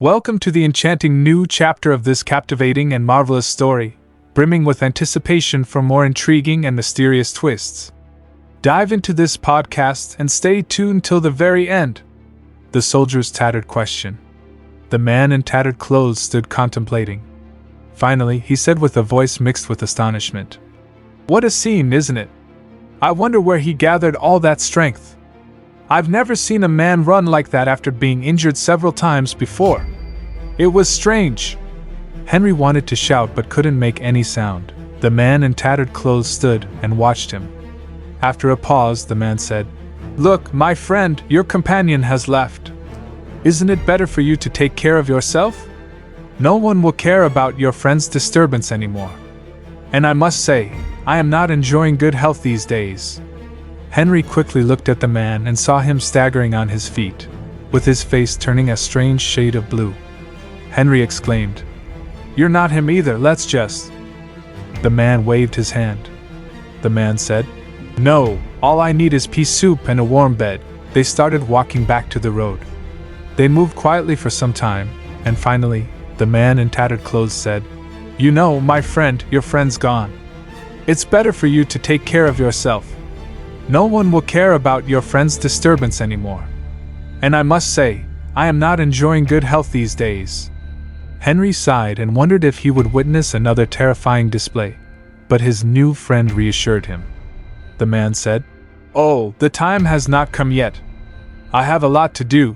Welcome to the enchanting new chapter of this captivating and marvelous story, brimming with anticipation for more intriguing and mysterious twists. Dive into this podcast and stay tuned till the very end. The soldier's tattered question. The man in tattered clothes stood contemplating. Finally, he said with a voice mixed with astonishment, "What a scene, isn't it? I wonder where he gathered all that strength. I've never seen a man run like that after being injured several times before. It was strange." Henry wanted to shout but couldn't make any sound. The man in tattered clothes stood and watched him. After a pause, the man said, "Look, my friend, your companion has left. Isn't it better for you to take care of yourself? No one will care about your friend's disturbance anymore. And I must say, I am not enjoying good health these days." Henry quickly looked at the man and saw him staggering on his feet, with his face turning a strange shade of blue. Henry exclaimed, "You're not him either, let's just..." The man waved his hand. The man said, "No, all I need is pea soup and a warm bed." They started walking back to the road. They moved quietly for some time, and finally, the man in tattered clothes said, "You know, my friend, your friend's gone. It's better for you to take care of yourself. No one will care about your friend's disturbance anymore. And I must say, I am not enjoying good health these days." Henry sighed and wondered if he would witness another terrifying display, but his new friend reassured him. The man said, "Oh, the time has not come yet. I have a lot to do.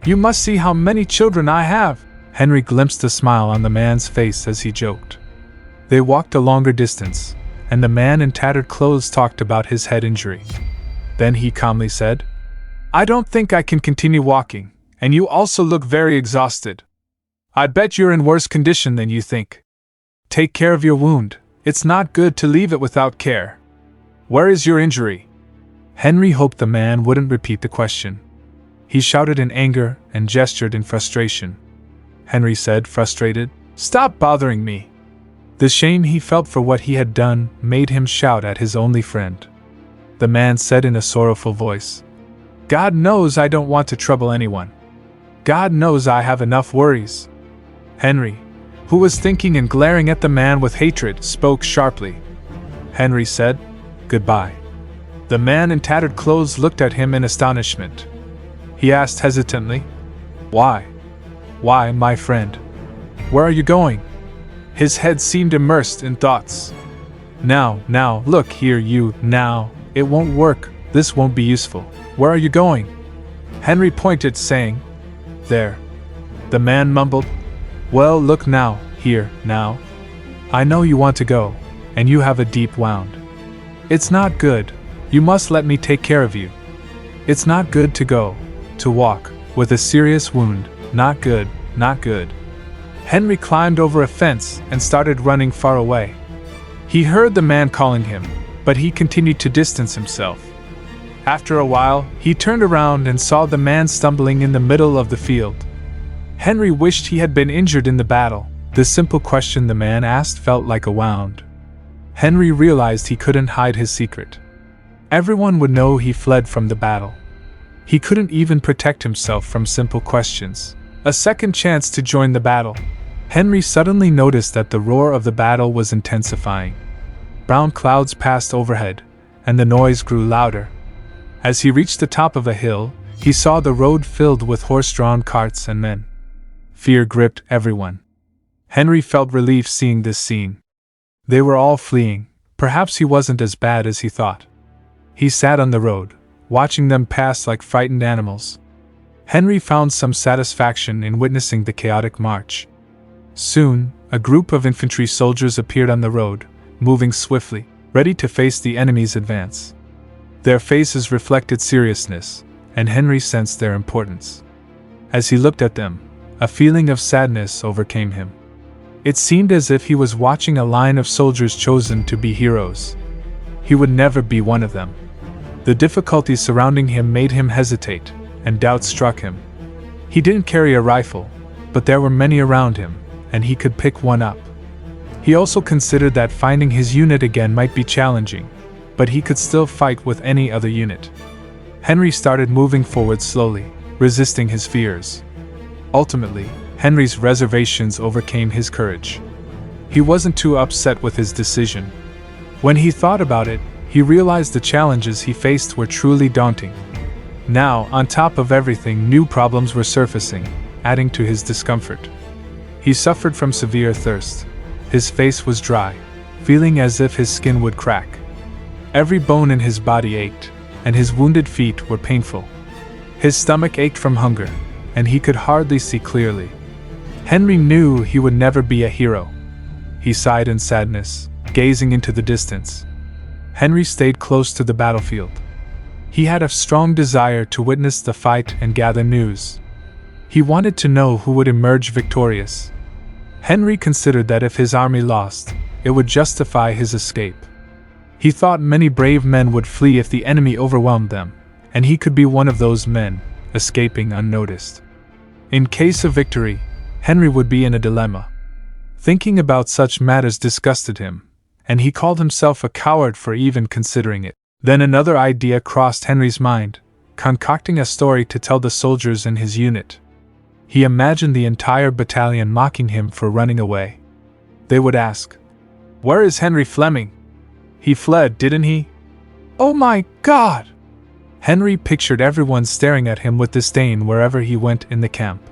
You must see how many children I have." Henry glimpsed a smile on the man's face as he joked. They walked a longer distance, and the man in tattered clothes talked about his head injury. Then he calmly said, "I don't think I can continue walking, and you also look very exhausted. I bet you're in worse condition than you think. Take care of your wound. It's not good to leave it without care. Where is your injury?" Henry hoped the man wouldn't repeat the question. He shouted in anger and gestured in frustration. Henry said, frustrated, "Stop bothering me." The shame he felt for what he had done made him shout at his only friend. The man said in a sorrowful voice, "God knows I don't want to trouble anyone. God knows I have enough worries." Henry, who was thinking and glaring at the man with hatred, spoke sharply. Henry said, "Goodbye." The man in tattered clothes looked at him in astonishment. He asked hesitantly, "Why? Why, my friend? Where are you going?" His head seemed immersed in thoughts. Now, look here, now, it won't work, this won't be useful. Where are you going?" Henry pointed, saying, "There." The man mumbled, "Well, look now, here, now. I know you want to go, and you have a deep wound. It's not good, you must let me take care of you. It's not good to go, to walk, with a serious wound, not good, not good." Henry climbed over a fence and started running far away. He heard the man calling him, but he continued to distance himself. After a while, he turned around and saw the man stumbling in the middle of the field. Henry wished he had been injured in the battle. The simple question the man asked felt like a wound. Henry realized he couldn't hide his secret. Everyone would know he fled from the battle. He couldn't even protect himself from simple questions. A second chance to join the battle. Henry suddenly noticed that the roar of the battle was intensifying. Brown clouds passed overhead, and the noise grew louder. As he reached the top of a hill, he saw the road filled with horse-drawn carts and men. Fear gripped everyone. Henry felt relief seeing this scene. They were all fleeing. Perhaps he wasn't as bad as he thought. He sat on the road, watching them pass like frightened animals. Henry found some satisfaction in witnessing the chaotic march. Soon, a group of infantry soldiers appeared on the road, moving swiftly, ready to face the enemy's advance. Their faces reflected seriousness, and Henry sensed their importance. As he looked at them, a feeling of sadness overcame him. It seemed as if he was watching a line of soldiers chosen to be heroes. He would never be one of them. The difficulties surrounding him made him hesitate, and doubt struck him. He didn't carry a rifle, but there were many around him, and he could pick one up. He also considered that finding his unit again might be challenging, but he could still fight with any other unit. Henry started moving forward slowly, resisting his fears. Ultimately, Henry's reservations overcame his courage. He wasn't too upset with his decision. When he thought about it, he realized the challenges he faced were truly daunting. Now, on top of everything, new problems were surfacing, adding to his discomfort. He suffered from severe thirst. His face was dry, feeling as if his skin would crack. Every bone in his body ached, and his wounded feet were painful. His stomach ached from hunger, and he could hardly see clearly. Henry knew he would never be a hero. He sighed in sadness, gazing into the distance. Henry stayed close to the battlefield. He had a strong desire to witness the fight and gather news. He wanted to know who would emerge victorious. Henry considered that if his army lost, it would justify his escape. He thought many brave men would flee if the enemy overwhelmed them, and he could be one of those men, escaping unnoticed. In case of victory, Henry would be in a dilemma. Thinking about such matters disgusted him, and he called himself a coward for even considering it. Then another idea crossed Henry's mind, concocting a story to tell the soldiers in his unit. He imagined the entire battalion mocking him for running away. They would ask, "Where is Henry Fleming? He fled, didn't he? Oh my God!" Henry pictured everyone staring at him with disdain wherever he went in the camp.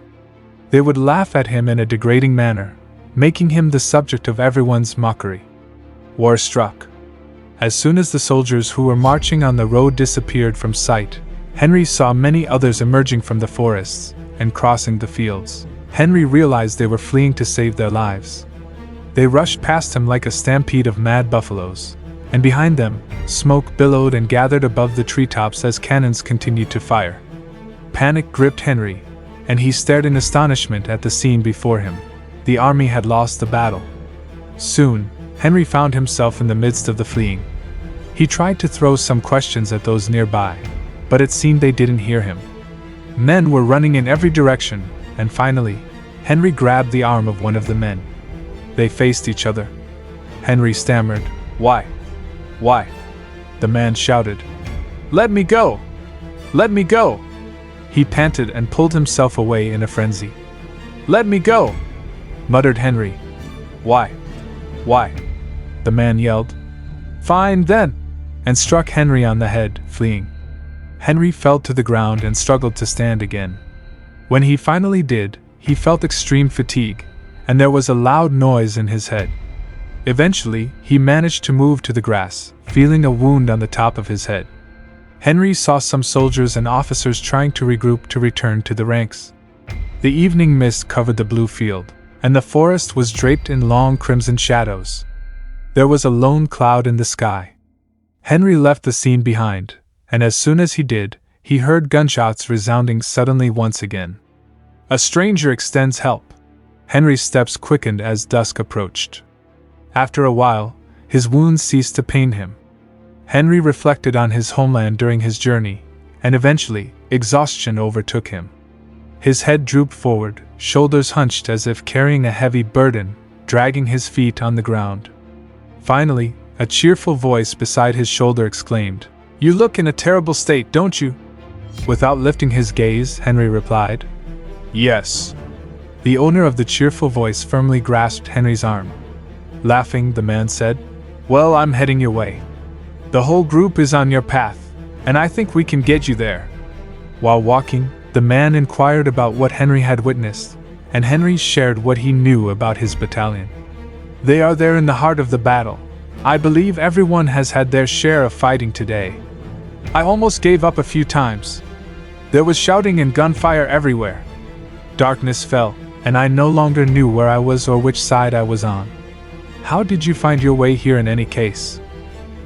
They would laugh at him in a degrading manner, making him the subject of everyone's mockery. War struck. As soon as the soldiers who were marching on the road disappeared from sight, Henry saw many others emerging from the forests and crossing the fields. Henry realized they were fleeing to save their lives. They rushed past him like a stampede of mad buffaloes, and behind them, smoke billowed and gathered above the treetops as cannons continued to fire. Panic gripped Henry, and he stared in astonishment at the scene before him. The army had lost the battle. Soon, Henry found himself in the midst of the fleeing. He tried to throw some questions at those nearby, but it seemed they didn't hear him. Men were running in every direction, and finally, Henry grabbed the arm of one of the men. They faced each other. Henry stammered, "Why? Why?" The man shouted, "Let me go! Let me go!" He panted and pulled himself away in a frenzy. "Let me go!" muttered Henry. "Why? Why?" the man yelled. "Fine then!" and struck Henry on the head, fleeing. Henry fell to the ground and struggled to stand again. When he finally did, he felt extreme fatigue, and there was a loud noise in his head. Eventually, he managed to move to the grass, feeling a wound on the top of his head. Henry saw some soldiers and officers trying to regroup to return to the ranks. The evening mist covered the blue field, and the forest was draped in long crimson shadows. There was a lone cloud in the sky. Henry left the scene behind, and as soon as he did, he heard gunshots resounding suddenly once again. A stranger extends help. Henry's steps quickened as dusk approached. After a while, his wounds ceased to pain him. Henry reflected on his homeland during his journey, and eventually, exhaustion overtook him. His head drooped forward, shoulders hunched as if carrying a heavy burden, dragging his feet on the ground. Finally, a cheerful voice beside his shoulder exclaimed, "You look in a terrible state, don't you?" Without lifting his gaze, Henry replied, "Yes." The owner of the cheerful voice firmly grasped Henry's arm. Laughing, the man said, "Well, I'm heading your way. The whole group is on your path, and I think we can get you there." While walking, the man inquired about what Henry had witnessed, and Henry shared what he knew about his battalion. "They are there in the heart of the battle. I believe everyone has had their share of fighting today. I almost gave up a few times. There was shouting and gunfire everywhere. Darkness fell, and I no longer knew where I was or which side I was on. How did you find your way here in any case?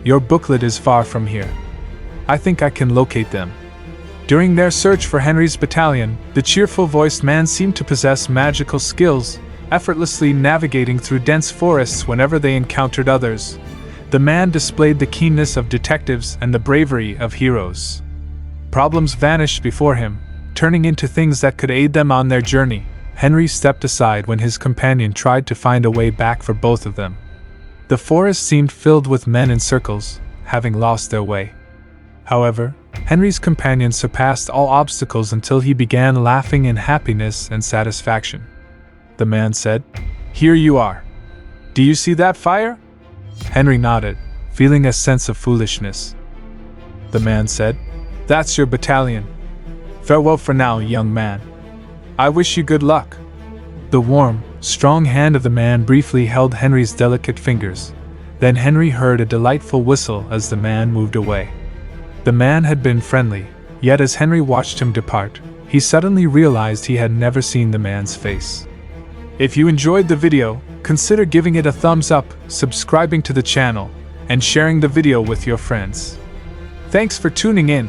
Your booklet is far from here. I think I can locate them." During their search for Henry's battalion, the cheerful-voiced man seemed to possess magical skills, effortlessly navigating through dense forests whenever they encountered others. The man displayed the keenness of detectives and the bravery of heroes. Problems vanished before him, turning into things that could aid them on their journey. Henry stepped aside when his companion tried to find a way back for both of them. The forest seemed filled with men in circles, having lost their way. However, Henry's companion surpassed all obstacles until he began laughing in happiness and satisfaction. the man said. "Here you are. Do you see that fire?" Henry nodded, feeling a sense of foolishness. The man said, "That's your battalion. Farewell for now, young man. I wish you good luck." The warm, strong hand of the man briefly held Henry's delicate fingers. Then Henry heard a delightful whistle as the man moved away. The man had been friendly, yet as Henry watched him depart, he suddenly realized he had never seen the man's face. If you enjoyed the video, consider giving it a thumbs up, subscribing to the channel, and sharing the video with your friends. Thanks for tuning in.